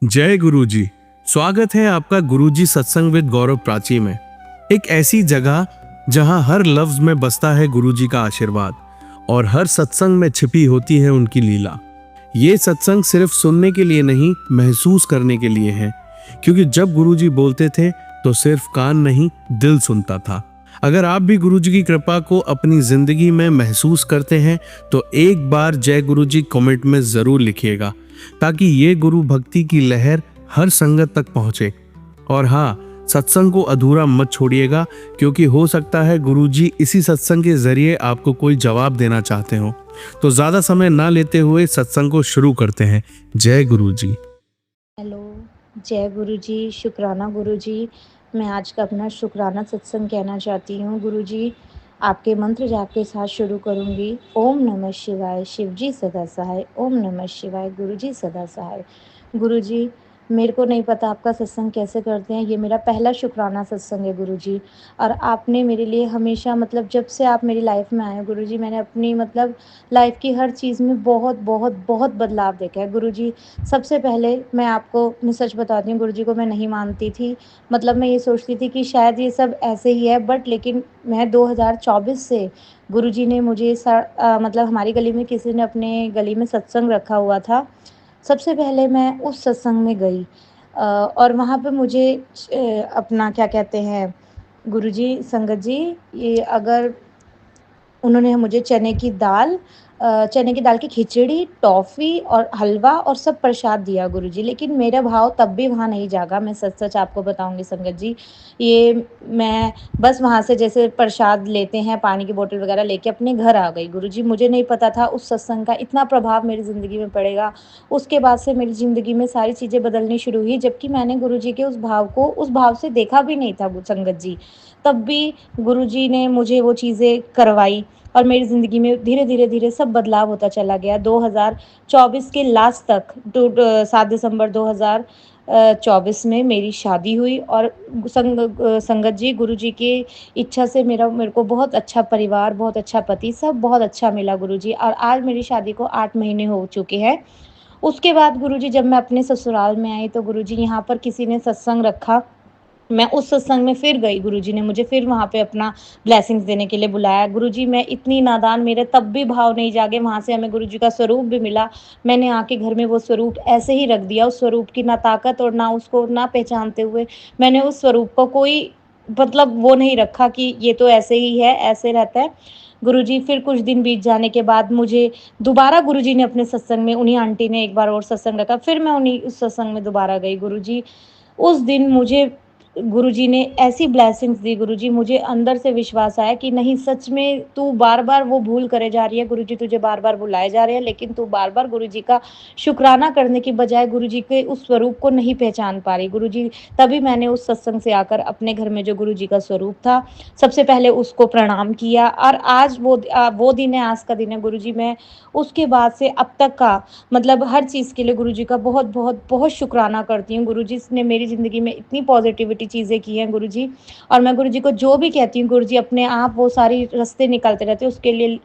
जय गुरुजी। स्वागत है आपका गुरुजी सत्संग विद गौरव प्राची में। एक ऐसी जगह जहां हर लफ्ज में बसता है गुरुजी का आशीर्वाद और हर सत्संग में छिपी होती है उनकी लीला। ये सत्संग सिर्फ सुनने के लिए नहीं, महसूस करने के लिए है, क्योंकि जब गुरुजी बोलते थे तो सिर्फ कान नहीं, दिल सुनता था। अगर आप भी गुरुजी की कृपा को अपनी जिंदगी में महसूस करते हैं तो एक बार जय गुरुजी कमेंट में जरूर लिखिएगा, ताकि ये गुरु भक्ति की लहर हर संगत तक पहुंचे। और हाँ, सत्संग को अधूरा मत छोड़िएगा, क्योंकि हो सकता है गुरुजी इसी सत्संग के जरिए आपको कोई जवाब देना चाहते हो। तो ज्यादा समय ना लेते हुए सत्संग को शुरू करते हैं। जय गुरुजी। हेलो, जय गुरुजी, शुक्राना गुरुजी। मैं आज का अपना शुक्राना सत्संग कहना चाहती हूँ। गुरुजी, आपके मंत्र जाप के साथ शुरू करूँगी। ओम नमः शिवाय, शिवजी सदा सहाय। ओम नमः शिवाय, गुरुजी सदा सहाय। गुरुजी, मेरे को नहीं पता आपका सत्संग कैसे करते हैं, ये मेरा पहला शुक्राना सत्संग है गुरुजी। और आपने मेरे लिए हमेशा जब से आप मेरी लाइफ में आए हैं गुरुजी, मैंने अपनी लाइफ की हर चीज़ में बहुत बहुत बहुत बदलाव देखा है गुरुजी। सबसे पहले मैं सच बताती हूँ, गुरुजी को मैं नहीं मानती थी। मैं ये सोचती थी कि शायद ये सब ऐसे ही है, बट लेकिन मैं 2024 से गुरुजी ने मुझे हमारी गली में किसी ने अपने गली में सत्संग रखा हुआ था। सबसे पहले मैं उस सत्संग में गई और वहाँ पे मुझे अपना क्या कहते हैं गुरुजी, संगत जी, ये अगर उन्होंने मुझे चने की दाल की खिचड़ी, टॉफ़ी और हलवा और सब प्रसाद दिया गुरुजी। लेकिन मेरा भाव तब भी वहाँ नहीं जागा, मैं सच-सच आपको बताऊँगी संगत जी। ये मैं बस वहाँ से जैसे प्रसाद लेते हैं, पानी की बोतल वग़ैरह लेके अपने घर आ गई गुरुजी। मुझे नहीं पता था उस सत्संग का इतना प्रभाव मेरी ज़िंदगी में पड़ेगा। उसके बाद से मेरी ज़िंदगी में सारी चीज़ें बदलनी शुरू हुई, जबकि मैंने गुरुजी के उस भाव से देखा भी नहीं था संगत जी। तब भी गुरुजी ने मुझे वो चीज़ें करवाई और मेरी ज़िंदगी में धीरे-धीरे सब बदलाव होता चला गया। 2024 के लास्ट तक 7 दिसंबर 2024 में मेरी शादी हुई और संगत जी, गुरुजी की इच्छा से मेरे को बहुत अच्छा परिवार, बहुत अच्छा पति, सब बहुत अच्छा मिला गुरुजी। और आज मेरी शादी को 8 महीने हो चुके हैं। उसके बाद गुरुजी, जब मैं अपने ससुराल में आई तो गुरुजी यहाँ पर किसी ने सत्संग रखा। मैं उस सत्संग में फिर गई, गुरुजी ने मुझे फिर वहाँ पे अपना ब्लेसिंग्स देने के लिए बुलाया। गुरुजी, मैं इतनी नादान, मेरे तब भी भाव नहीं जागे, वहाँ से हमें गुरुजी का स्वरूप भी मिला। मैंने आके घर में वो स्वरूप ऐसे ही रख दिया, उस स्वरूप की ना ताकत और ना उसको ना पहचानते हुए मैंने उस स्वरूप को कोई वो नहीं रखा कि ये तो ऐसे ही है, ऐसे रहता है। गुरुजी, फिर कुछ दिन बीत जाने के बाद मुझे दोबारा गुरुजी ने अपने सत्संग में, उन्हीं आंटी ने एक बार और सत्संग रखा, फिर मैं उन्हीं उस सत्संग में दोबारा गई गुरुजी। उस दिन मुझे गुरुजी ने ऐसी ब्लेसिंग्स दी गुरुजी, मुझे अंदर से विश्वास आया कि नहीं, सच में तू बार-बार वो भूल करे जा रही है, गुरुजी तुझे बार-बार बुलाए जा रहे हैं, लेकिन तू बार-बार गुरुजी का शुक्राना करने की बजाय गुरुजी के उस स्वरूप को नहीं पहचान पा रही। गुरुजी, तभी मैंने उस सत्संग से आकर अपने घर में जो गुरुजी का स्वरूप था, सबसे पहले उसको प्रणाम किया और आज वो दिन है, आज का दिन है गुरुजी। मैं उसके बाद से अब तक का हर चीज़ के लिए गुरुजी का बहुत बहुत बहुत शुक्राना करती हूँ। गुरुजी ने मेरी ज़िंदगी में इतनी पॉजिटिविटी चीज़ें की हैं गुरुजी, और मैं गुरुजी को जो भी कहती हूँ गुरुजी अपने आप वो सारी रास्ते निकालते रहते हैं। उसके लिए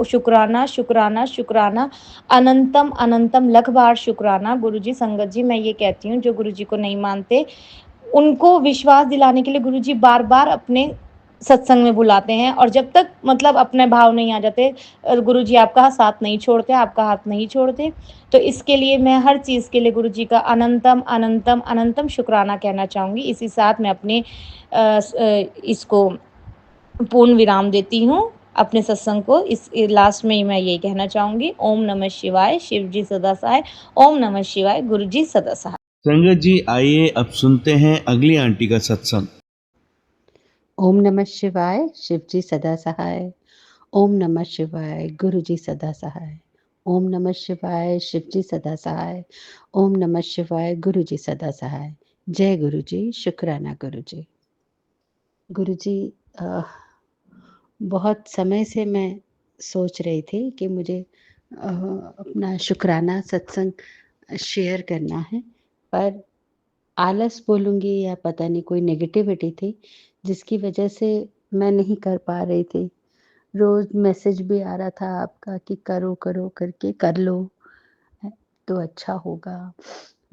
शुक्राना, शुक्राना, शुक्राना, अनंतम अनंतम लख बार शुक्राना गुरुजी। संगत जी, मैं ये कहती हूँ, जो गुरुजी को नहीं मानते उनको विश्वास दिलाने के लिए गुरुजी बार-बार अपने सत्संग में बुलाते हैं, और जब तक अपने भाव नहीं आ जाते, गुरुजी आपका साथ नहीं छोड़ते, आपका हाथ नहीं छोड़ते। तो इसके लिए मैं हर चीज़ के लिए गुरुजी का अनंतम अनंतम अनंतम शुक्राना कहना चाहूँगी। इसी साथ मैं अपने इसको पूर्ण विराम देती हूँ, अपने सत्संग को। इस लास्ट में मैं यही कहना चाहूँगी, ओम नमः शिवाय, शिव जी सदा सहाय। ओम नमः शिवाय, गुरु जी सदा सहाय। संगत जी, आइए अब सुनते हैं अगली आंटी का सत्संग। ओम नमः शिवाय, शिवजी सदा सहाय। ओम नमः शिवाय, गुरुजी सदा सहाय। ओम नमः शिवाय, शिवजी सदा सहाय। ओम नमः शिवाय, गुरुजी सदा सहाय। जय गुरुजी, शुक्राना गुरुजी। गुरुजी, बहुत समय से मैं सोच रही थी कि मुझे अपना शुक्राना सत्संग शेयर करना है, पर आलस बोलूँगी या पता नहीं कोई नेगेटिविटी थी, जिसकी वजह से मैं नहीं कर पा रही थी। रोज़ मैसेज भी आ रहा था आपका कि करो, करो करके कर लो, है तो अच्छा होगा।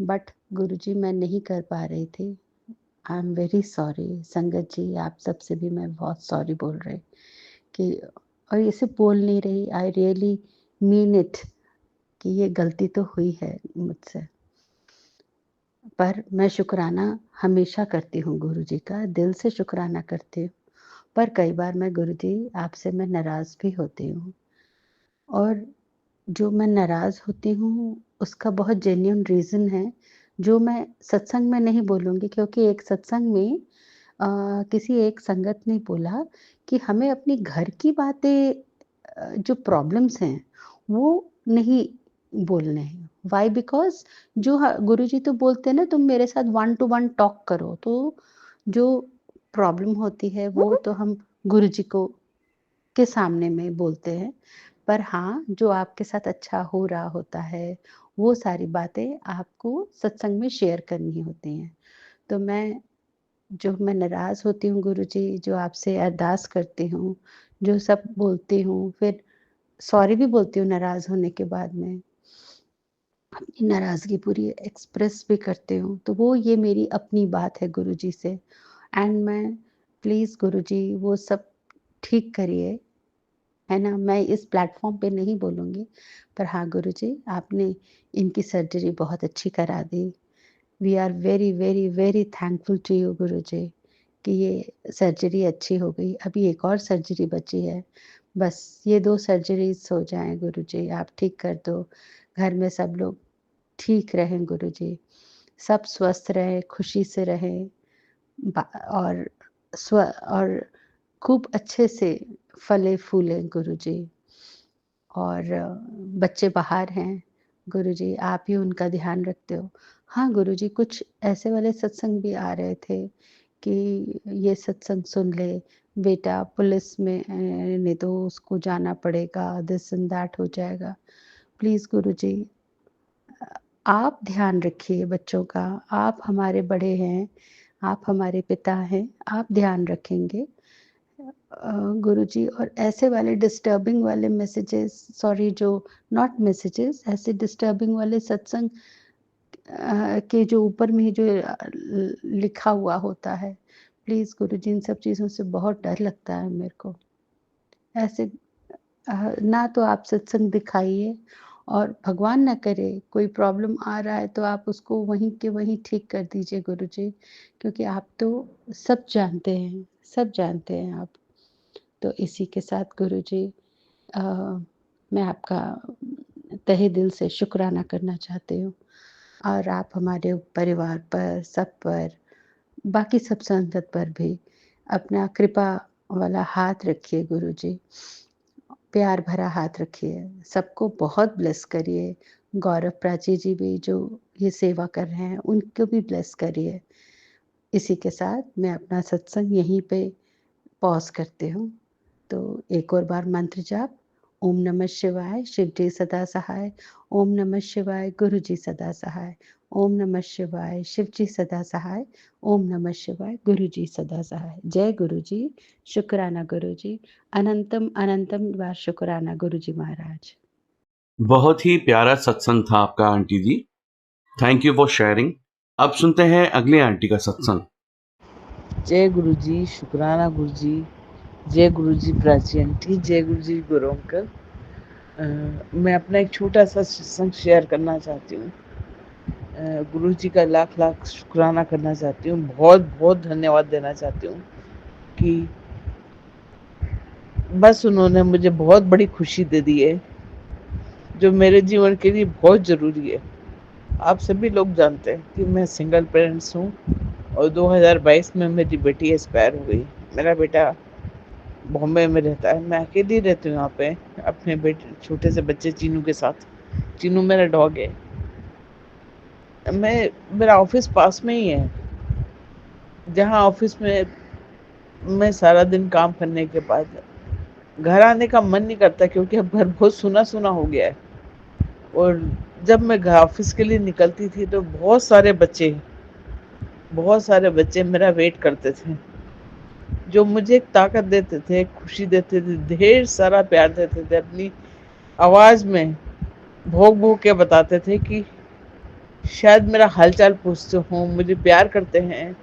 बट गुरुजी मैं नहीं कर पा रही थी। आई एम वेरी सॉरी संगत जी, आप सबसे भी मैं बहुत सॉरी बोल रही कि, और इसे बोल नहीं रही, आई रियली मीन इट कि ये गलती तो हुई है मुझसे। पर मैं शुक्राना हमेशा करती हूँ गुरुजी का, दिल से शुक्राना करती हूँ। पर कई बार मैं गुरुजी आपसे मैं नाराज़ भी होती हूँ, और जो मैं नाराज़ होती हूँ उसका बहुत जेन्युइन रीज़न है, जो मैं सत्संग में नहीं बोलूँगी, क्योंकि एक सत्संग में किसी एक संगत ने बोला कि हमें अपनी घर की बातें, जो प्रॉब्लम्स हैं वो नहीं बोलने हैं। व्हाई? बिकॉज़ जो गुरुजी तो बोलते हैं ना, तुम मेरे साथ वन टू वन टॉक करो, तो जो प्रॉब्लम होती है वो तो हम गुरुजी को के सामने में बोलते हैं। पर हाँ, जो आपके साथ अच्छा हो रहा होता है, वो सारी बातें आपको सत्संग में शेयर करनी होती हैं। तो मैं नाराज़ होती हूँ गुरुजी, जो आपसे अरदास करती हूँ, जो सब बोलती हूँ, फिर सॉरी भी बोलती हूँ नाराज़ होने के बाद में, अपनी नाराज़गी पूरी एक्सप्रेस भी करती हूँ, तो वो ये मेरी अपनी बात है गुरुजी से। एंड मैं प्लीज़ गुरुजी वो सब ठीक करिए, है ना? मैं इस प्लेटफ़ॉर्म पे नहीं बोलूँगी, पर हाँ गुरुजी, आपने इनकी सर्जरी बहुत अच्छी करा दी। We are very, very, very thankful to you Guruji कि ये सर्जरी अच्छी हो गई। अभी एक और सर्जरी बची है। बस ये 2 सर्जरीज़ हो जाएँ गुरुजी, आप ठीक कर दो। घर में सब लोग ठीक रहें गुरुजी, सब स्वस्थ रहें, खुशी से रहें, बा और और खूब अच्छे से फले-फूलें गुरुजी। और बच्चे बाहर हैं, गुरुजी आप ही उनका ध्यान रखते हो। हाँ गुरुजी, कुछ ऐसे वाले सत्संग भी आ रहे थे कि ये सत्संग सुन ले, बेटा पुलिस में नहीं तो उसको जाना पड़ेगा, दिस एंड दैट हो जाएगा। प्लीज़ गुरुजी, आप ध्यान रखिए बच्चों का, आप हमारे बड़े हैं, आप हमारे पिता हैं, आप ध्यान रखेंगे। गुरुजी, और ऐसे वाले डिस्टर्बिंग वाले मैसेजेस, सॉरी, जो नॉट मैसेजेस, ऐसे डिस्टर्बिंग वाले सत्संग के जो ऊपर में जो लिखा हुआ होता है, प्लीज़ गुरुजी इन सब चीज़ों से बहुत डर लगता है मेरे को। ऐसे ना तो आप सत्संग दिखाइए, और भगवान ना करे कोई प्रॉब्लम आ रहा है तो आप उसको वहीं के वहीं ठीक कर दीजिए गुरुजी, क्योंकि आप तो सब जानते हैं आप। तो इसी के साथ गुरुजी, अ, मैं आपका तहे दिल से शुक्राना करना चाहती हूँ, और आप हमारे परिवार पर, सब पर, बाकी सब संगत पर भी अपना कृपा वाला हाथ रखिए गुरुजी, प्यार भरा हाथ रखिए, सबको बहुत ब्लेस करिए। गौरव प्राची जी भी जो ये सेवा कर रहे हैं, उनको भी ब्लेस करिए। इसी के साथ मैं अपना सत्संग यहीं पे पॉज़ करती हूँ। तो एक और बार मंत्र जाप, ओम नमः शिवाय, शिव जी सदा सहाय। ओम नमः शिवाय, गुरु जी सदा सहाय। ओम नमः शिवाय, शिव जी सदा सहाय। ओम नमः शिवाय, गुरु जी सदा सहाय। जय गुरु जी, शुक्राना गुरु जी, अनंतम अनंतम बार शुक्राना गुरु जी महाराज। बहुत ही प्यारा सत्संग था आपका आंटी जी। Thank you for sharing. अब सुनते हैं अगले आंटी का सत्संग। जय गुरु जी, शुक्राना गुरु जी, जय गुरु जी प्राची आंटी, जय गुरु जी गुरु अंकल। मैं अपना एक छोटा सा सत्संग शेयर करना चाहती हूँ। गुरु जी का लाख लाख शुक्राना करना चाहती हूँ, बहुत बहुत धन्यवाद देना चाहती हूँ कि बस उन्होंने मुझे बहुत बड़ी खुशी दे दी है, जो मेरे जीवन के लिए बहुत ज़रूरी है। आप सभी लोग जानते हैं कि मैं सिंगल पेरेंट्स हूँ, और 2022 में मेरी बेटी एक्सपायर हो गई। मेरा बेटा बॉम्बे में रहता है, मैं अकेली रहती हूँ यहाँ पे अपने बेटे छोटे से बच्चे चीनू के साथ। चीनू मेरा डॉग है। मेरा ऑफिस पास में ही है, जहाँ ऑफिस में मैं सारा दिन काम करने के बाद घर आने का मन नहीं करता, क्योंकि अब घर बहुत सुना सुना हो गया है। और जब मैं ऑफिस के लिए निकलती थी तो बहुत सारे बच्चे मेरा वेट करते थे, जो मुझे एक ताकत देते थे, खुशी देते थे, ढेर सारा प्यार देते थे। अपनी आवाज में भोग भोग के बताते थे कि शायद मेरा हालचाल पूछते हों, मुझे प्यार करते हैं।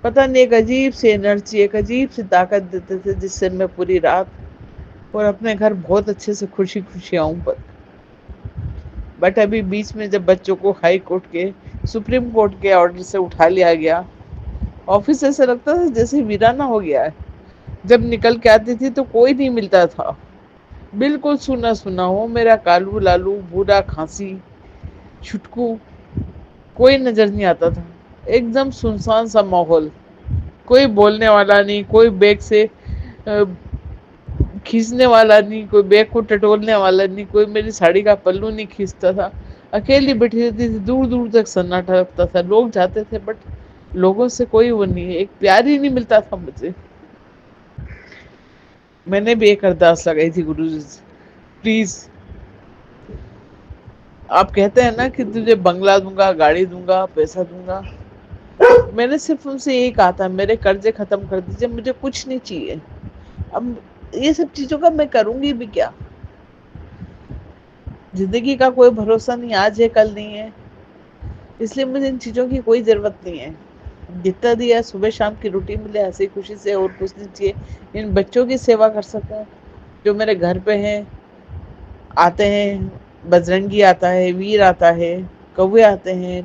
पता नहीं, एक अजीब सी एनर्जी, एक अजीब सी ताकत देते थे जिससे मैं पूरी रात और अपने घर बहुत अच्छे से खुशी खुशी आऊं। बट अभी बीच में जब बच्चों को हाई कोर्ट के, सुप्रीम कोर्ट के ऑर्डर से उठा लिया गया, ऑफिस ऐसा लगता था जैसे वीराना हो गया है। जब निकल के आती थी तो कोई नहीं मिलता था, बिल्कुल सुना सुना हो। मेरा कालू लालू, बूढ़ा, खांसी, छुटकू, कोई नजर नहीं आता था। एकदम सुनसान सा माहौल, कोई बोलने वाला नहीं, कोई बैग से खींचने वाला नहीं, कोई बैग को टटोलने वाला नहीं, कोई मेरी साड़ी का पल्लू नहीं खींचता था। अकेली बैठी रहती थी, दूर दूर तक सन्नाटा लगता था। लोग जाते थे बट लोगों से कोई वो नहीं, एक प्यार ही नहीं मिलता था मुझे। मैंने भी एक अरदास लगाई थी, गुरुजी से, प्लीज, आप कहते हैं ना कि तुझे बंगला दूंगा, गाड़ी दूंगा, पैसा दूंगा। मैंने सिर्फ उनसे यही कहा था, मेरे कर्जे खत्म कर दीजिए, मुझे कुछ नहीं चाहिए। अब ये सब चीजों का मैं करूंगी भी क्या? जिंदगी का कोई भरोसा नहीं, आज है कल नहीं है, इसलिए मुझे इन चीजों की कोई जरूरत नहीं है। जितना दिया सुबह शाम की रूटीन मिले हंसी खुशी से, और कुछ नहीं चाहिए। इन बच्चों की सेवा कर सकूं जो मेरे घर पे हैं, आते हैं। बजरंगी आता है, वीर आता है, कौवे आते हैं,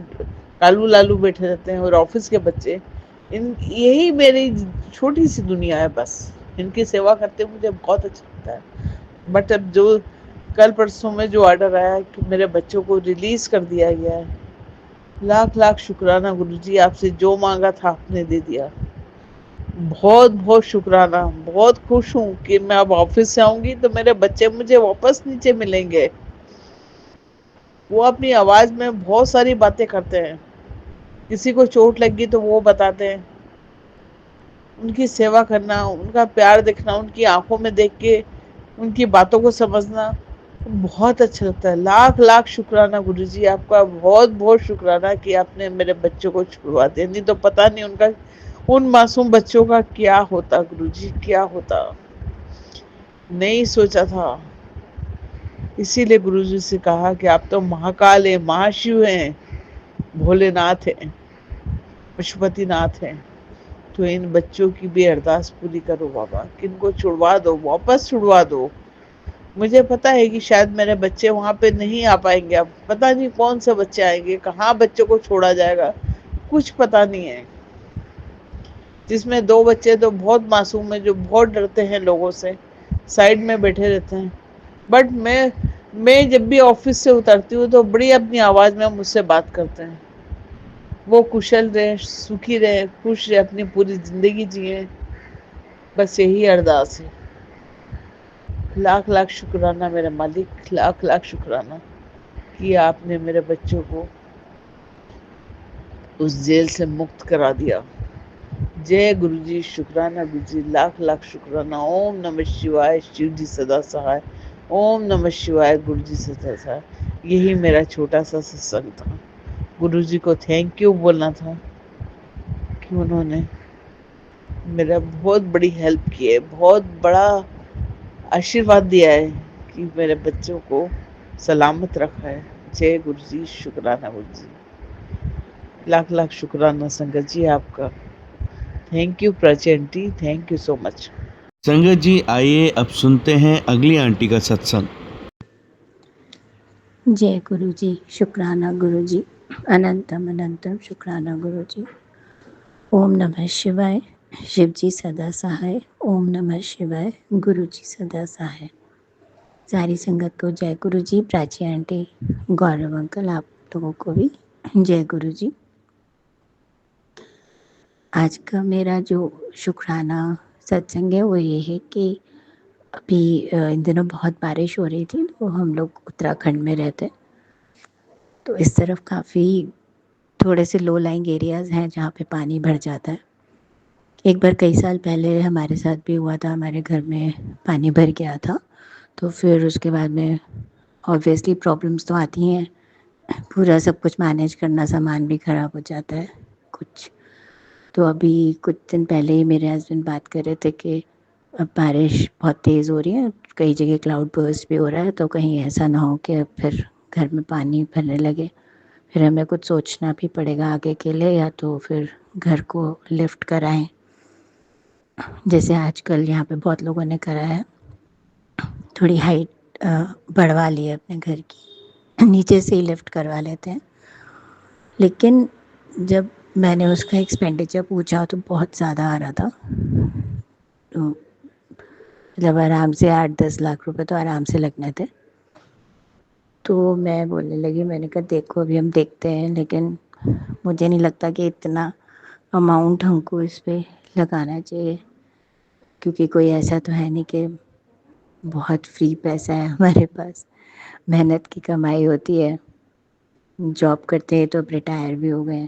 कालू लालू बैठे रहते हैं, और ऑफिस के बच्चे। इन यही मेरी छोटी सी दुनिया है बस। इनकी सेवा करते मुझे बहुत अच्छा लगता है। बट अब जो कल परसों में जो ऑर्डर आया कि मेरे बच्चों को रिलीज कर दिया गया है, लाख लाख शुक्राना गुरुजी, आपसे जो मांगा था आपने दे दिया। बहुत बहुत शुक्राना। बहुत खुश हूँ कि मैं अब ऑफिस से आऊंगी तो मेरे बच्चे मुझे वापस नीचे मिलेंगे। वो अपनी आवाज में बहुत सारी बातें करते हैं, किसी को चोट लगी तो वो बताते हैं। उनकी सेवा करना, उनका प्यार देखना, उनकी आंखों में देख के उनकी बातों को समझना बहुत अच्छा लगता है। लाख लाख शुक्राना गुरुजी, आपका बहुत बहुत शुक्राना कि आपने मेरे बच्चों को छुड़वा दिया। नहीं तो पता नहीं उनका, उन मासूम बच्चों का क्या होता गुरुजी, क्या होता। नहीं सोचा था। इसीलिए गुरुजी से कहा कि आप तो महाकाल है, महाशिव हैं, भोलेनाथ हैं, पशुपतिनाथ हैं। तो इन बच्चों की भी अरदास पूरी करो बाबा, कि इनको छुड़वा दो, वापस छुड़वा दो। मुझे पता है कि शायद मेरे बच्चे वहां पे नहीं आ पाएंगे। अब पता नहीं कौन से बच्चे आएंगे, कहाँ बच्चों को छोड़ा जाएगा, कुछ पता नहीं है। जिसमें दो बच्चे तो बहुत मासूम है, जो बहुत डरते हैं लोगों से, साइड में बैठे रहते हैं। बट मैं जब भी ऑफिस से उतरती हूँ तो बड़ी अपनी आवाज में मुझसे बात करते हैं। वो कुशल रहे, सुखी रहे, खुश रहे, अपनी पूरी जिंदगी जिए, बस यही अरदास है। लाख लाख शुक्राना मेरे मालिक, लाख लाख शुक्राना कि आपने मेरे बच्चों को उस जेल से मुक्त करा दिया। जय गुरुजी, शुक्राना गुरुजी, लाख लाख शुक्राना। ओम नमः शिवाय, शिव जी सदा सहाय। ओम नमः शिवाय, गुरुजी सदा सहाय। यही मेरा छोटा सा सत्संग था। गुरुजी को थैंक यू बोलना था कि उन्होंने मेरा बहुत बड़ी हेल्प की है, बहुत बड़ा आशीर्वाद दिया है कि मेरे बच्चों को सलामत रखा है। जय गुरुजी, शुक्राना गुरुजी, लाख लाख शुक्राना संगत जी आपका। Thank you Prachi aunty, thank you so much. संगत जी, आइए अब सुनते हैं अगली आंटी का सत्संग। जय गुरु जी, शुक्राना गुरु जी, अनंतम अनंतम शुक्राना गुरु जी। ओम नमः शिवाय, शिव जी सदा सहाय। ओम नमः शिवाय, गुरु जी सदा सहाय। सारी संगत को जय गुरु जी, प्राची आंटी, गौरव अंकल, आप लोगों को भी जय गुरु जी। आज का मेरा जो शुक्राना सत्संग है वो ये है कि अभी इन दिनों बहुत बारिश हो रही थी, तो हम लोग उत्तराखंड में रहते, तो इस तरफ काफ़ी थोड़े से लो लाइंग एरियाज़ हैं जहाँ पे पानी भर जाता है। एक बार कई साल पहले हमारे साथ भी हुआ था, हमारे घर में पानी भर गया था। तो फिर उसके बाद में ऑब्वियसली प्रॉब्लम्स तो आती हैं, पूरा सब कुछ मैनेज करना, सामान भी ख़राब हो जाता है कुछ। तो अभी कुछ दिन पहले ही मेरे हस्बैंड बात कर रहे थे कि अब बारिश बहुत तेज़ हो रही है, कई जगह क्लाउड बर्स्ट भी हो रहा है, तो कहीं ऐसा ना हो कि अब फिर घर में पानी भरने लगे। फिर हमें कुछ सोचना भी पड़ेगा आगे के लिए, या तो फिर घर को लिफ्ट कराएं, जैसे आजकल यहाँ पे बहुत लोगों ने करा है, थोड़ी हाइट बढ़वा ली है अपने घर की, नीचे से ही लिफ्ट करवा लेते हैं। लेकिन जब मैंने उसका एक्सपेंडिचर पूछा तो बहुत ज़्यादा आ रहा था, तो मतलब आराम से 8-10 लाख रुपए तो आराम से लगने थे। तो मैं बोलने लगी, मैंने कहा देखो अभी हम देखते हैं, लेकिन मुझे नहीं लगता कि इतना अमाउंट हमको इस पे लगाना चाहिए, क्योंकि कोई ऐसा तो है नहीं कि बहुत फ्री पैसा है हमारे पास, मेहनत की कमाई होती है, जॉब करते हैं तो अब रिटायर भी हो गए,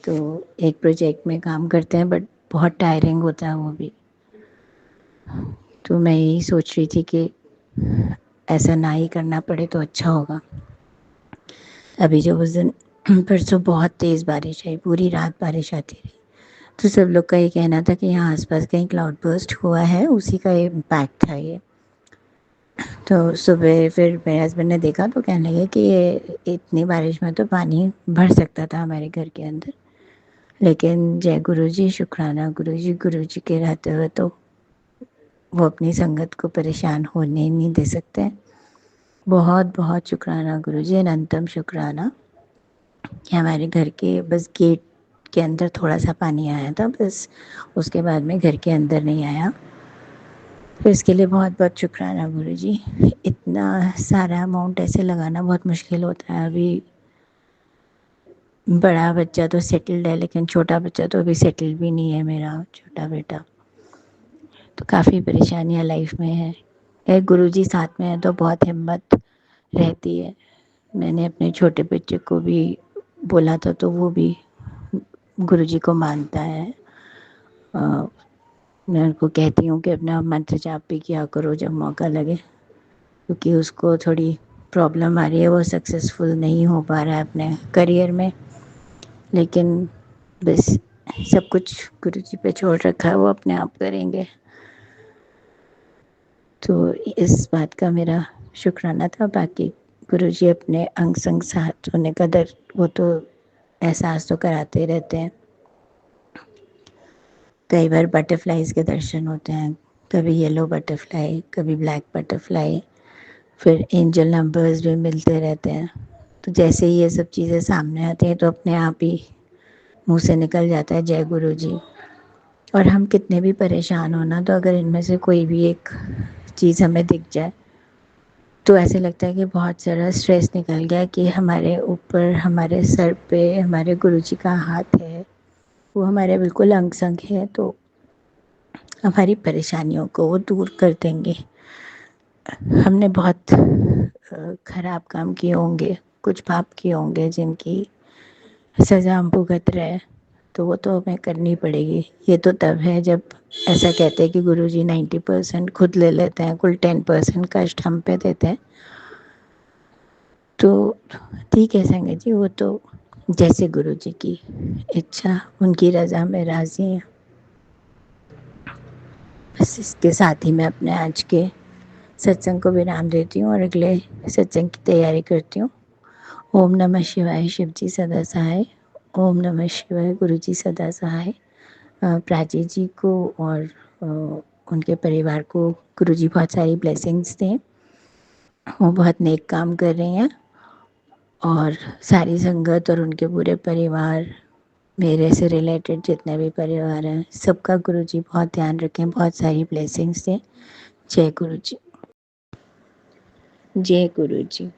तो एक प्रोजेक्ट में काम करते हैं बट बहुत टायरिंग होता है वो भी। तो मैं यही सोच रही थी कि ऐसा ना ही करना पड़े तो अच्छा होगा। अभी जो उस दिन परसों बहुत तेज़ बारिश आई, पूरी रात बारिश आती रही, तो सब लोग का ये कहना था कि यहाँ आसपास कहीं क्लाउड बर्स्ट हुआ है, उसी का इम्पैक्ट था ये। तो सुबह फिर मेरे हस्बैंड ने देखा तो कहने लगे कि ये इतनी बारिश में तो पानी भर सकता था हमारे घर के अंदर, लेकिन जय गुरु जी, शुक्राना गुरु जी के रहते हुए तो वो अपनी संगत को परेशान होने नहीं दे सकते। बहुत बहुत शुक्राना गुरु जी, अनंतम शुक्राना कि हमारे घर के बस गेट के अंदर थोड़ा सा पानी आया था बस, उसके बाद में घर के अंदर नहीं आया। तो इसके लिए बहुत बहुत शुक्राना गुरु जी। इतना सारा अमाउंट ऐसे लगाना बहुत मुश्किल होता है। अभी बड़ा बच्चा तो सेटल्ड है, लेकिन छोटा बच्चा तो अभी सेटल्ड भी नहीं है, मेरा छोटा बेटा। तो काफ़ी परेशानियाँ लाइफ में है। एक गुरु जी साथ में है तो बहुत हिम्मत रहती है। मैंने अपने छोटे बच्चे को भी बोला था तो वो भी गुरु जी को मानता है। मैं उनको कहती हूँ कि अपना मंत्र जाप भी किया करो जब मौका लगे, क्योंकि उसको थोड़ी प्रॉब्लम आ रही है, वो सक्सेसफुल नहीं हो पा रहा है अपने करियर में, लेकिन बस सब कुछ गुरु जी पे छोड़ रखा है, वो अपने आप करेंगे। तो इस बात का मेरा शुक्राना था। बाकी गुरु जी अपने अंग संग साथ होने का दर वो तो एहसास तो कराते ही रहते हैं। कई बार बटरफ्लाइज के दर्शन होते हैं, कभी येलो बटरफ्लाई, कभी ब्लैक बटरफ्लाई, फिर एंजल नंबर्स भी मिलते रहते हैं। तो जैसे ही ये सब चीज़ें सामने आती हैं तो अपने आप ही मुंह से निकल जाता है जय गुरु जी। और हम कितने भी परेशान हो ना, तो अगर इनमें से कोई भी एक चीज़ हमें दिख जाए तो ऐसे लगता है कि बहुत सारा स्ट्रेस निकल गया, कि हमारे ऊपर, हमारे सर पे हमारे गुरु जी का हाथ है, वो हमारे बिल्कुल अंग संग है, तो हमारी परेशानियों को वो दूर कर देंगे। हमने बहुत खराब काम किए होंगे, कुछ पाप किए होंगे जिनकी सज़ा हम भुगत रहे हैं, तो वो तो हमें करनी पड़ेगी। ये तो तब है जब ऐसा कहते हैं कि गुरुजी 90% खुद ले लेते हैं, कुल 10% कष्ट हम पे देते हैं। तो ठीक है संगत जी, वो तो जैसे गुरुजी की इच्छा, उनकी रज़ा में राज़ी हैं। बस इसके साथ ही मैं अपने आज के सत्संग को विराम देती हूँ और अगले सत्संग की तैयारी करती हूँ। ओम नमः शिवाय, शिव जी सदा सहाय। ओम नमः शिवाय, गुरु जी सदा सहाय। प्राची जी को और उनके परिवार को गुरु जी बहुत सारी ब्लेसिंग्स दें। वो बहुत नेक काम कर रही हैं, और सारी संगत और उनके पूरे परिवार, मेरे से रिलेटेड जितने भी परिवार हैं, सबका गुरु जी बहुत ध्यान रखें, बहुत सारी ब्लेसिंग्स दें। जय गुरु जी। जय गुरु जी।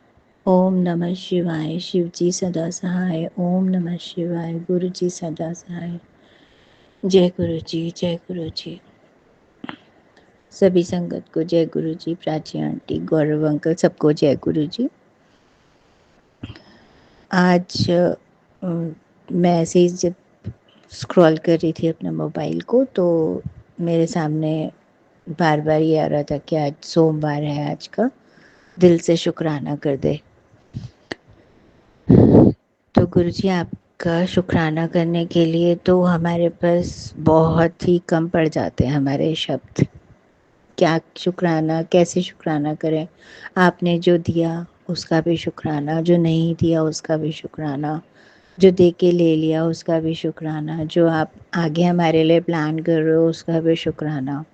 ओम नमः शिवाय, शिव जी सदा सहाय। ओम नमः शिवाय, गुरु जी सदा सहाय। जय गुरु जी, जय गुरु जी। सभी संगत को जय गुरु जी, प्राची आंटी, गौरव अंकल, सबको जय गुरु जी। आज मैं ऐसे ही जब स्क्रॉल कर रही थी अपने मोबाइल को, तो मेरे सामने बार बार ये आ रहा था कि आज सोमवार है, आज का दिल से शुक्राना कर दे। तो गुरु जी, आपका शुक्राना करने के लिए तो हमारे पास बहुत ही कम पड़ जाते हैं हमारे शब्द। क्या शुक्राना, कैसे शुक्राना करें? आपने जो दिया उसका भी शुक्राना, जो नहीं दिया उसका भी शुक्राना, जो दे के ले लिया उसका भी शुक्राना, जो आप आगे हमारे लिए प्लान कर रहे हो उसका भी शुक्राना।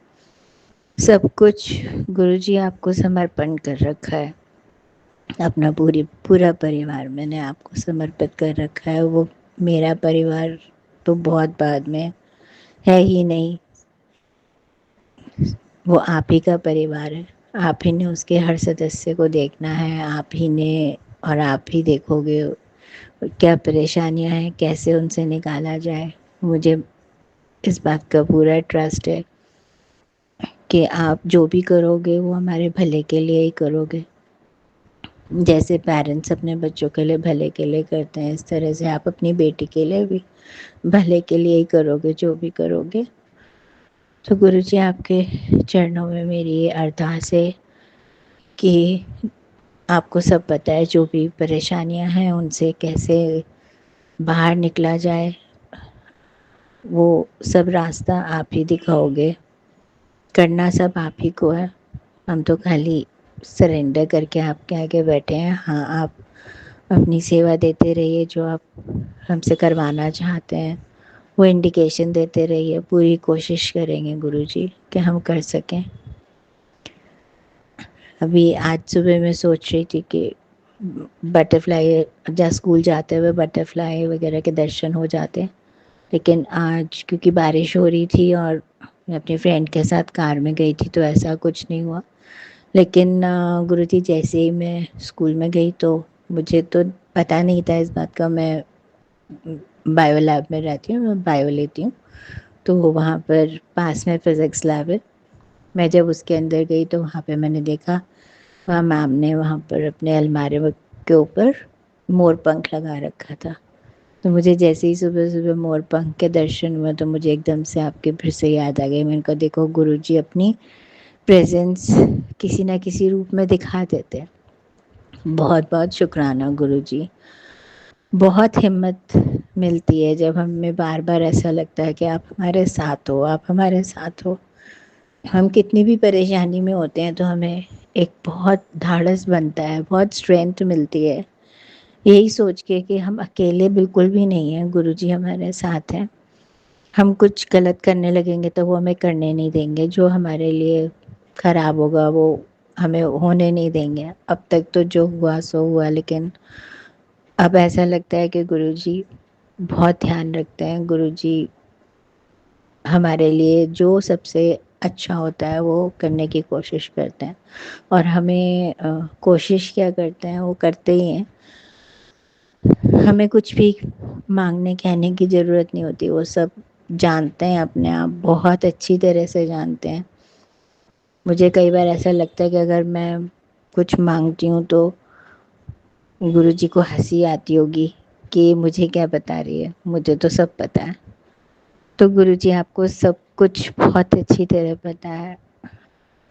सब कुछ गुरुजी आपको समर्पण कर रखा है। अपना पूरा परिवार मैंने आपको समर्पित कर रखा है। वो मेरा परिवार तो बहुत बाद में है ही नहीं, वो आप ही का परिवार है। आप ही ने उसके हर सदस्य को देखना है, आप ही ने, और आप ही देखोगे क्या परेशानियां हैं, कैसे उनसे निकाला जाए। मुझे इस बात का पूरा ट्रस्ट है कि आप जो भी करोगे वो हमारे भले के लिए ही करोगे। जैसे पेरेंट्स अपने बच्चों के लिए भले के लिए करते हैं, इस तरह से आप अपनी बेटी के लिए भी भले के लिए ही करोगे जो भी करोगे। तो गुरुजी आपके चरणों में मेरी ये अरदास है कि आपको सब पता है, जो भी परेशानियां हैं उनसे कैसे बाहर निकला जाए, वो सब रास्ता आप ही दिखाओगे। करना सब आप ही को है, हम तो खाली सरेंडर करके आपके आगे बैठे हैं। हाँ, आप अपनी सेवा देते रहिए, जो आप हमसे करवाना चाहते हैं वो इंडिकेशन देते रहिए। पूरी कोशिश करेंगे गुरुजी कि हम कर सकें। अभी आज सुबह मैं सोच रही थी कि बटरफ्लाई, जहाँ स्कूल जाते हुए बटरफ्लाई वगैरह के दर्शन हो जाते, लेकिन आज क्योंकि बारिश हो रही थी और मैं अपनी फ्रेंड के साथ कार में गई थी तो ऐसा कुछ नहीं हुआ। लेकिन गुरुजी जैसे ही मैं स्कूल में गई तो मुझे तो पता नहीं था इस बात का। मैं बायो लैब में रहती हूँ, मैं बायो लेती हूँ, तो वहाँ पर पास में फिज़िक्स लैब है। मैं जब उसके अंदर गई तो वहाँ पे मैंने देखा, वहाँ मैम ने वहाँ पर अपने अलमारी के ऊपर मोर पंख लगा रखा था। तो मुझे जैसे ही सुबह सुबह मोर पंख के दर्शन हुए तो मुझे एकदम से आपके फिर से याद आ गई। मैंने कहा देखो गुरुजी अपनी प्रेजेंस किसी ना किसी रूप में दिखा देते हैं। बहुत बहुत शुक्राना गुरुजी। बहुत हिम्मत मिलती है जब हमें बार बार ऐसा लगता है कि आप हमारे साथ हो, आप हमारे साथ हो। हम कितनी भी परेशानी में होते हैं तो हमें एक बहुत धाड़स बनता है, बहुत स्ट्रेंथ मिलती है, यही सोच के कि हम अकेले बिल्कुल भी नहीं हैं, गुरुजी हमारे साथ हैं। हम कुछ गलत करने लगेंगे तो वो हमें करने नहीं देंगे, जो हमारे लिए खराब होगा वो हमें होने नहीं देंगे। अब तक तो जो हुआ सो हुआ, लेकिन अब ऐसा लगता है कि गुरुजी बहुत ध्यान रखते हैं। गुरुजी हमारे लिए जो सबसे अच्छा होता है वो करने की कोशिश करते हैं, और हमें कोशिश क्या करते हैं वो करते ही हैं। हमें कुछ भी मांगने कहने की ज़रूरत नहीं होती, वो सब जानते हैं, अपने आप बहुत अच्छी तरह से जानते हैं। मुझे कई बार ऐसा लगता है कि अगर मैं कुछ मांगती हूँ तो गुरुजी को हंसी आती होगी कि मुझे क्या बता रही है, मुझे तो सब पता है। तो गुरुजी आपको सब कुछ बहुत अच्छी तरह पता है।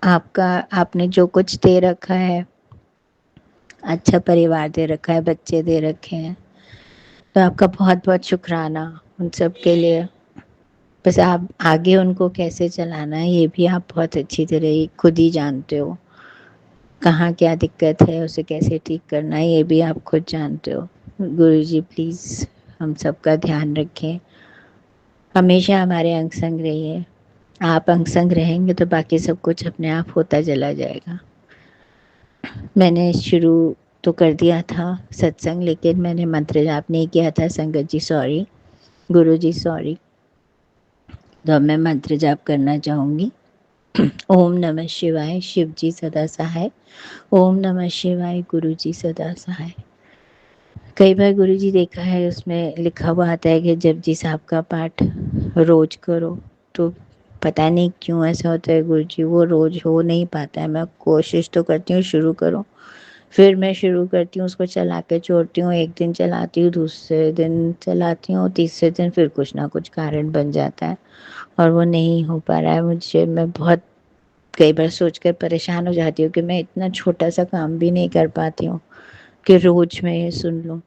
आपका, आपने जो कुछ दे रखा है, अच्छा परिवार दे रखा है, बच्चे दे रखे हैं, तो आपका बहुत बहुत शुक्राना उन सब के लिए। बस आप आगे उनको कैसे चलाना है ये भी आप बहुत अच्छी तरह ही खुद ही जानते हो। कहाँ क्या दिक्कत है, उसे कैसे ठीक करना है ये भी आप खुद जानते हो। गुरुजी प्लीज़ हम सबका ध्यान रखें, हमेशा हमारे अंग संग रहिए। आप अंग संग रहेंगे तो बाकी सब कुछ अपने आप होता चला जाएगा। मैंने शुरू तो कर दिया था सत्संग, लेकिन मैंने मंत्र जाप नहीं किया था। संगत जी सॉरी, गुरु जी सॉरी। तो अब मैं मंत्र जाप करना चाहूँगी। ओम नमः शिवाय, शिव जी सदा सहाय। ओम नमः शिवाय, गुरु जी सदा सहाय। कई बार गुरु जी देखा है उसमें लिखा हुआ आता है कि जपजी साहब का पाठ रोज करो, तो पता नहीं क्यों ऐसा होता है गुरु जी, वो रोज हो नहीं पाता है। मैं कोशिश तो करती हूँ शुरू करूँ, फिर मैं शुरू करती हूँ उसको चला के छोड़ती हूँ, एक दिन चलाती हूँ, दूसरे दिन चलाती हूँ, तीसरे दिन फिर कुछ ना कुछ कारण बन जाता है और वो नहीं हो पा रहा है मुझे। मैं बहुत कई बार सोचकर परेशान हो जाती हूँ कि मैं इतना छोटा सा काम भी नहीं कर पाती हूँ कि रोज मैं ये सुन लूँ।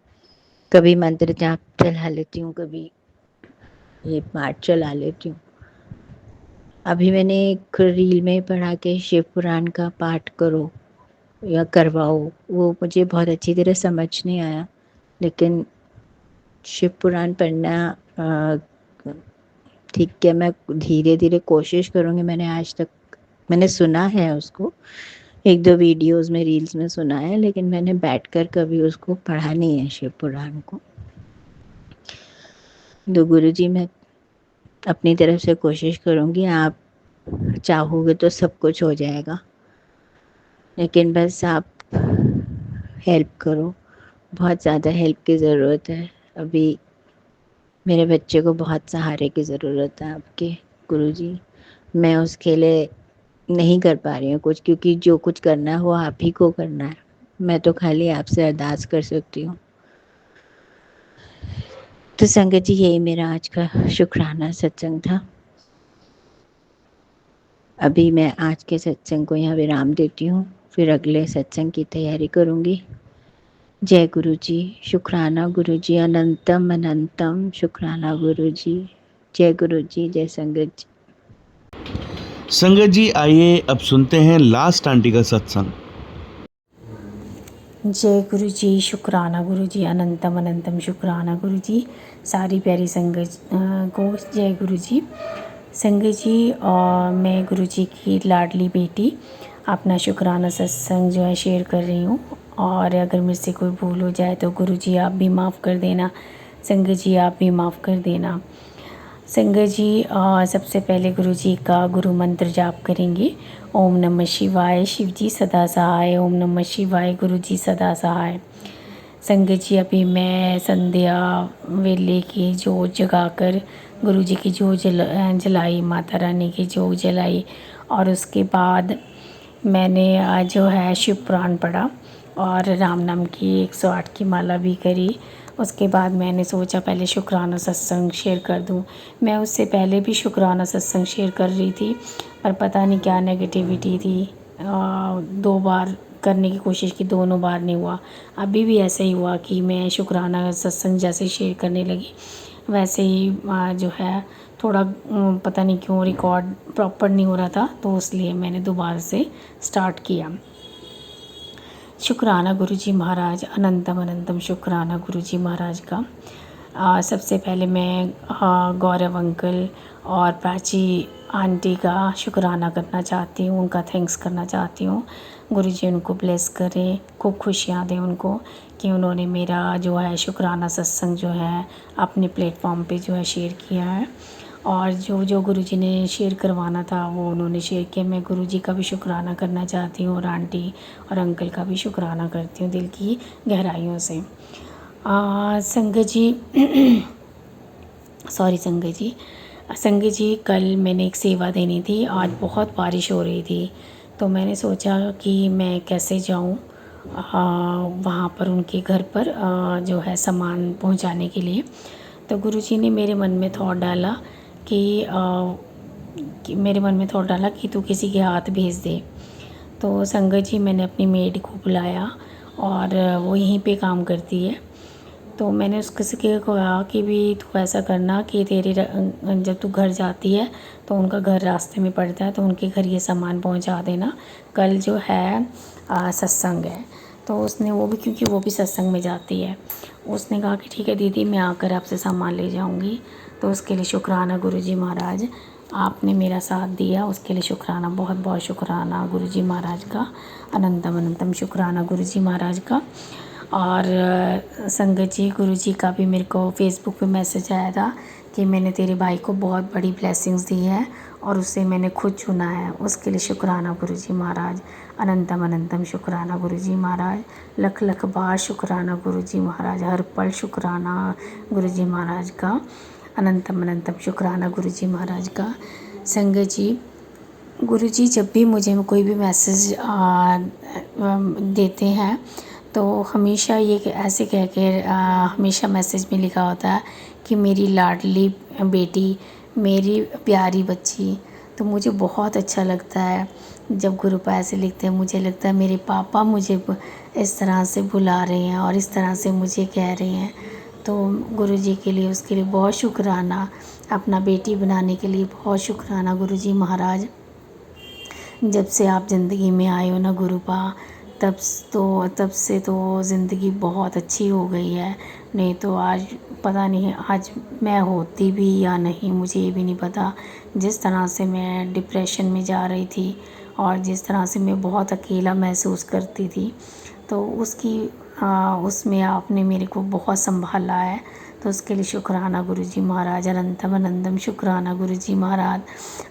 कभी मंत्र जाप चला लेती हूँ, कभी ये पाठ चला लेती हूँ। अभी मैंने एक रील में पढ़ा कि शिव पुराण का पाठ करो, या करवाओ, वो मुझे बहुत अच्छी तरह समझ नहीं आया। लेकिन शिव पुराण पढ़ना ठीक है, मैं धीरे-धीरे कोशिश करूँगी। मैंने सुना है उसको, 1-2 वीडियोज़ में, रील्स में सुना है, लेकिन मैंने बैठकर कभी उसको पढ़ा नहीं है शिव पुराण को। तो गुरुजी, मैं अपनी तरफ से कोशिश करूँगी, आप चाहोगे तो सब कुछ हो जाएगा। लेकिन बस आप हेल्प करो, बहुत ज़्यादा हेल्प की ज़रूरत है। अभी मेरे बच्चे को बहुत सहारे की ज़रूरत है आपके गुरुजी। मैं उसके लिए नहीं कर पा रही हूँ कुछ, क्योंकि जो कुछ करना है वो आप ही को करना है। मैं तो खाली आपसे अरदास कर सकती हूँ। तो संगत जी, यही मेरा आज का शुक्राना सत्संग था। अभी मैं आज के सत्संग को यहाँ विराम देती हूँ, फिर अगले सत्संग की तैयारी करूँगी। जय गुरु जी, शुक्राना गुरु जी, अनंतम अनंतम शुक्राना गुरु जी। जय गुरु जी, जय संगत जी। संगत जी, आइए अब सुनते हैं लास्ट आंटी का सत्संग। जय गुरु जी, शुक्राना गुरु जी, अनंतम अनंतम शुक्राना गुरु जी। सारी प्यारी संगत को जय गुरु जी। संगत जी, मैं गुरु जी की लाडली बेटी अपना शुक्राना सत्संग जो है शेयर कर रही हूँ, और अगर मुझसे से कोई भूल हो जाए तो गुरु जी आप भी माफ़ कर देना। संगत जी आप भी माफ़ कर देना। संगत जी, सबसे पहले गुरु जी का गुरु मंत्र जाप करेंगे। ओम नमः शिवाय, शिव जी सदा सहाय। ओम नमः शिवाय, गुरु जी सदा सहाय। संगत जी, अभी मैं संध्या वेले की जोत जगाकर गुरु जी की जोत जलाई, माता रानी की जोत जलाई, और उसके बाद मैंने आज जो है शिव पुराण पढ़ा और राम नाम की 108 की माला भी करी। उसके बाद मैंने सोचा पहले शुक्राना सत्संग शेयर कर दूं। मैं उससे पहले भी शुक्राना सत्संग शेयर कर रही थी, पर पता नहीं क्या नेगेटिविटी थी। 2 बार करने की कोशिश की, दोनों बार नहीं हुआ। अभी भी ऐसे ही हुआ कि मैं शुक्राना सत्संग जैसे शेयर करने लगी, वैसे ही जो है थोड़ा पता नहीं क्यों रिकॉर्ड प्रॉपर नहीं हो रहा था, तो इसलिए मैंने दोबारा से स्टार्ट किया। शुक्राना गुरु जी महाराज, अनंतम अनंतम शुक्राना गुरु जी महाराज का। सबसे पहले मैं गौरव अंकल और प्राची आंटी का शुक्राना करना चाहती हूँ, उनका थैंक्स करना चाहती हूँ। गुरु जी उनको ब्लेस करें, खूब खुशियाँ दें उनको कि उन्होंने मेरा जो है शुक्राना सत्संग जो है अपने प्लेटफॉर्म पे जो है शेयर किया है, और जो जो गुरु जी ने शेयर करवाना था वो उन्होंने शेयर किया। मैं गुरु जी का भी शुक्राना करना चाहती हूँ, और आंटी और अंकल का भी शुक्राना करती हूँ दिल की गहराइयों से। संगत जी सॉरी संगत जी, कल मैंने एक सेवा देनी थी। आज बहुत बारिश हो रही थी, तो मैंने सोचा कि मैं कैसे जाऊँ वहाँ पर उनके घर पर जो है सामान पहुँचाने के लिए। तो गुरु जी ने मेरे मन में थॉट डाला कि तू किसी के हाथ भेज दे। तो संगत जी, मैंने अपनी मेड को बुलाया, और वो यहीं पे काम करती है। तो मैंने उसको कहा कि भी तू ऐसा करना कि जब तू घर जाती है तो उनका घर रास्ते में पड़ता है, तो उनके घर ये सामान पहुंचा देना। कल जो है सत्संग है। तो उसने वो भी, क्योंकि वो भी सत्संग में जाती है, उसने कहा कि ठीक है दीदी, मैं आकर आपसे सामान ले जाऊंगी। तो उसके लिए शुक्राना गुरु जी महाराज, आपने मेरा साथ दिया, उसके लिए शुक्राना, बहुत बहुत शुक्राना गुरु जी महाराज का, अनंतम अनंतम शुक्राना गुरु जी महाराज का। और संगत जी, गुरु जी का भी मेरे को फेसबुक पे मैसेज आया था कि मैंने तेरे भाई को बहुत बड़ी ब्लेसिंग्स दी है और उससे मैंने खुद चुना है, उसके लिए शुक्राना गुरु जी महाराज, अनंतम अनंतम शुक्राना गुरु जी महाराज, लख लख बार शुक्राना गुरु जी महाराज, हर पल शुक्राना गुरु जी महाराज का, अनंतम अनंतम शुक्राना गुरु जी महाराज का। संगत जी, गुरु जी जब भी मुझे कोई भी मैसेज देते हैं तो हमेशा ये ऐसे कह के हमेशा मैसेज में लिखा होता है कि मेरी लाडली बेटी, मेरी प्यारी बच्ची। तो मुझे बहुत अच्छा लगता है जब गुरुपा ऐसे लिखते हैं। मुझे लगता है मेरे पापा मुझे इस तरह से बुला रहे हैं और इस तरह से मुझे कह रहे हैं। तो गुरु जी के लिए, उसके लिए बहुत शुक्राना, अपना बेटी बनाने के लिए बहुत शुक्राना गुरु जी महाराज। जब से आप ज़िंदगी में आए हो ना गुरुपा, तब से तो ज़िंदगी बहुत अच्छी हो गई है। नहीं तो आज पता नहीं आज मैं होती भी या नहीं, मुझे ये भी नहीं पता। जिस तरह से मैं डिप्रेशन में जा रही थी और जिस तरह से मैं बहुत अकेला महसूस करती थी, तो उसमें आपने मेरे को बहुत संभाला है। तो उसके लिए शुक्राना गुरुजी महाराज, अनंतम अनंतम शुक्राना गुरुजी महाराज।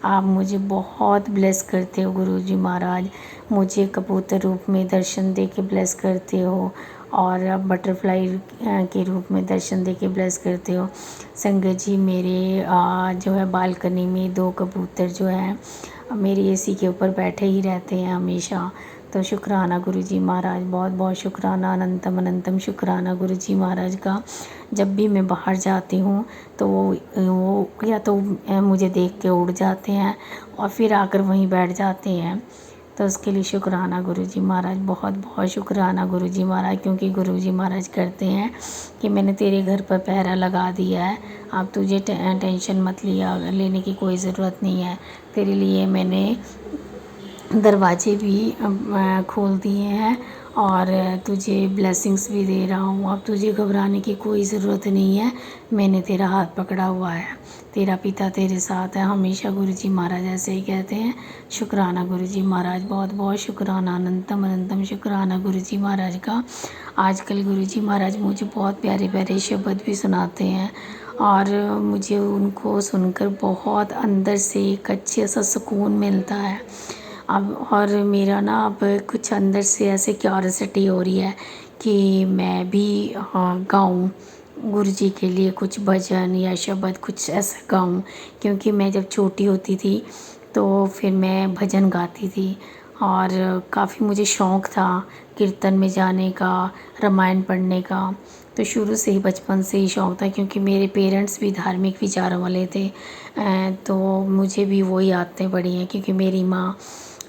आप मुझे बहुत ब्लेस करते हो गुरुजी महाराज। मुझे कबूतर रूप में दर्शन दे के ब्लेस करते हो और अब बटरफ्लाई के रूप में दर्शन दे के ब्लेस करते हो। संगत जी, मेरे जो है बालकनी में 2 कबूतर जो हैं मेरी एसी के ऊपर बैठे ही रहते हैं हमेशा। तो शुक्राना गुरुजी महाराज, बहुत बहुत शुक्राना, अनंतम अनंतम शुक्राना गुरुजी महाराज का। जब भी मैं बाहर जाती हूँ तो वो या तो मुझे देख के उड़ जाते हैं और फिर आकर वहीं बैठ जाते हैं। तो उसके लिए शुक्राना गुरुजी महाराज, बहुत बहुत शुक्राना गुरुजी महाराज, क्योंकि गुरुजी महाराज करते हैं कि मैंने तेरे घर पर पहरा लगा दिया है, अब तुझे टेंशन मत लेने की कोई ज़रूरत नहीं है। तेरे लिए मैंने दरवाजे भी खोल दिए हैं और तुझे ब्लेसिंग्स भी दे रहा हूँ। अब तुझे घबराने की कोई ज़रूरत नहीं है, मैंने तेरा हाथ पकड़ा हुआ है, तेरा पिता तेरे साथ है हमेशा। गुरुजी महाराज ऐसे ही कहते हैं। शुक्राना गुरुजी महाराज, बहुत बहुत शुक्राना, अनंतम अनंतम शुक्राना गुरुजी महाराज का। आजकल गुरुजी महाराज मुझे बहुत प्यारे प्यारे शब्द भी सुनाते हैं और मुझे उनको सुनकर बहुत अंदर से एक अच्छे सा सुकून मिलता है। अब और मेरा ना अब कुछ अंदर से ऐसे क्यूरियोसिटी हो रही है कि मैं भी गाऊं गुरुजी के लिए कुछ भजन या शब्द कुछ ऐसा गाऊं, क्योंकि मैं जब छोटी होती थी तो फिर मैं भजन गाती थी और काफ़ी मुझे शौक़ था कीर्तन में जाने का, रामायण पढ़ने का। तो शुरू से ही बचपन से ही शौक़ था, क्योंकि मेरे पेरेंट्स भी धार्मिक विचारों वाले थे। तो मुझे भी वही आदतें पड़ी हैं, क्योंकि मेरी माँ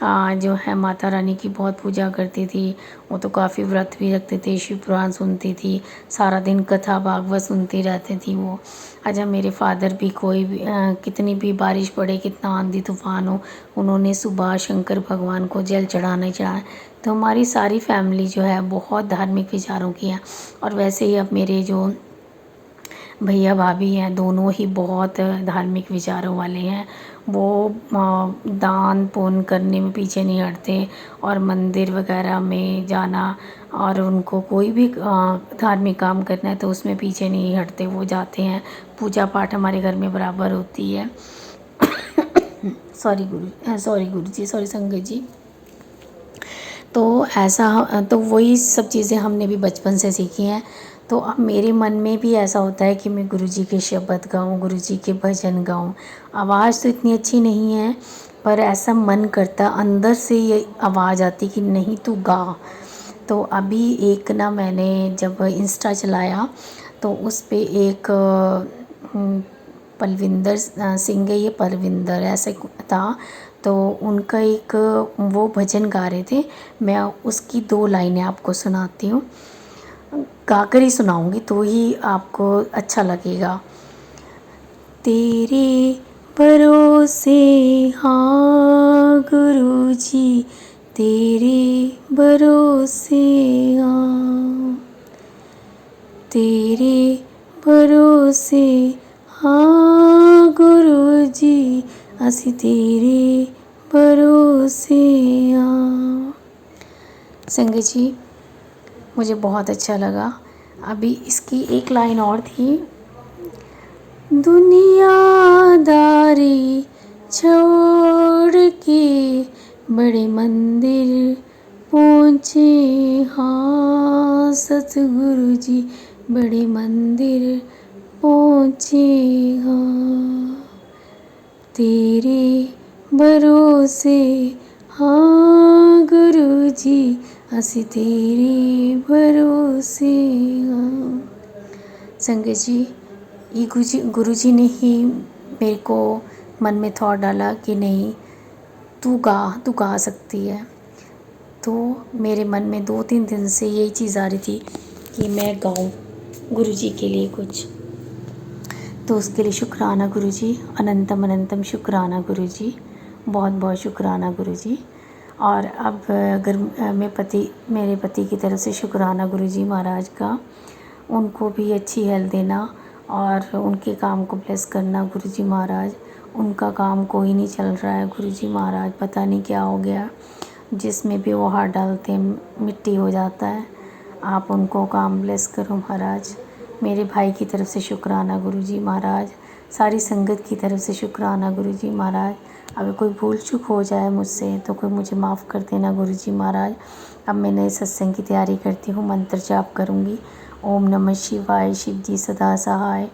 जो है माता रानी की बहुत पूजा करती थी। वो तो काफ़ी व्रत भी रखते थे, शिव पुराण सुनती थी, सारा दिन कथा भागवत सुनती रहती थी वो। अच्छा, मेरे फादर भी कोई भी कितनी भी बारिश पड़े, कितना आंधी तूफान हो, उन्होंने सुबह शंकर भगवान को जल चढ़ाना चढ़ाए। तो हमारी सारी फैमिली जो है बहुत धार्मिक विचारों की है। और वैसे ही अब मेरे जो भैया भाभी हैं दोनों ही बहुत धार्मिक विचारों वाले हैं। वो दान पुण्य करने में पीछे नहीं हटते और मंदिर वगैरह में जाना और उनको कोई भी धार्मिक काम करना है तो उसमें पीछे नहीं हटते, वो जाते हैं। पूजा पाठ हमारे घर में बराबर होती है। सॉरी गुरु जी, सॉरी संगत जी। तो ऐसा तो वही सब चीज़ें हमने भी बचपन से सीखी हैं। तो अब मेरे मन में भी ऐसा होता है कि मैं गुरुजी के शब्द गाऊँ, गुरुजी के भजन गाऊँ। आवाज़ तो इतनी अच्छी नहीं है, पर ऐसा मन करता, अंदर से ये आवाज़ आती कि नहीं तू गा। तो अभी एक ना मैंने जब इंस्टा चलाया तो उस पे एक पलविंदर सिंह है, ये परविंदर ऐसे था। तो उनका एक वो भजन गा रहे थे, मैं उसकी 2 लाइनें आपको सुनाती हूँ, गाकर ही सुनाऊंगी तो ही आपको अच्छा लगेगा। तेरे भरोसे हाँ गुरुजी, तेरे भरोसे हाँ, तेरे भरोसे हाँ गुरुजी, असी तेरे भरोसे हाँ। संगत जी, मुझे बहुत अच्छा लगा। अभी इसकी एक लाइन और थी, दुनियादारी छोड़ के बड़े मंदिर पहुँचे हाँ सतगुरु जी, बड़े मंदिर पहुँचे हाँ, तेरे भरोसे हाँ गुरु जी, असी तेरे भरोसे हाँ। संगत जी, ये गुरुजी ने ही मेरे को मन में थॉट डाला कि नहीं तू गा सकती है। तो मेरे मन में 2-3 दिन से यही चीज़ आ रही थी कि मैं गाऊं गुरुजी के लिए कुछ। तो उसके लिए शुक्राना गुरुजी, अनंतम अनंतम शुक्राना गुरुजी, बहुत बहुत शुक्राना गुरुजी। और अब अगर मेरे पति की तरफ से शुक्राना गुरुजी महाराज का, उनको भी अच्छी हेल्थ देना और उनके काम को ब्लेस करना गुरुजी महाराज। उनका काम कोई नहीं चल रहा है गुरुजी महाराज, पता नहीं क्या हो गया, जिसमें भी वो हाथ डालते हैं मिट्टी हो जाता है। आप उनको काम ब्लेस करो महाराज। मेरे भाई की तरफ से शुक्राना गुरुजी महाराज, सारी संगत की तरफ से शुक्राना गुरुजी महाराज। अगर कोई भूल चूक हो जाए मुझसे तो कोई मुझे माफ़ कर देना गुरुजी महाराज। अब मैं नए सत्संग की तैयारी करती हूँ, मंत्र जाप करूँगी। ओम नमः शिवाय, शिव जी सदा सहाय।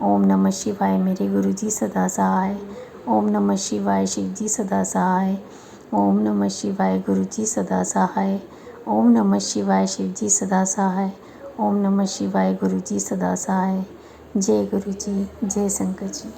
ओम नमः शिवाय, मेरे गुरुजी सदा सहाय। ओम नमः शिवाय, शिव जी सदा सहाय। ओम नमः शिवाय, गुरुजी सदा सहाय। ओम नमः शिवाय, शिव जी सदा सहाय। ओम नमः शिवाय, गुरुजी सदा सहाय। जय गुरुजी, जय शंकर जी।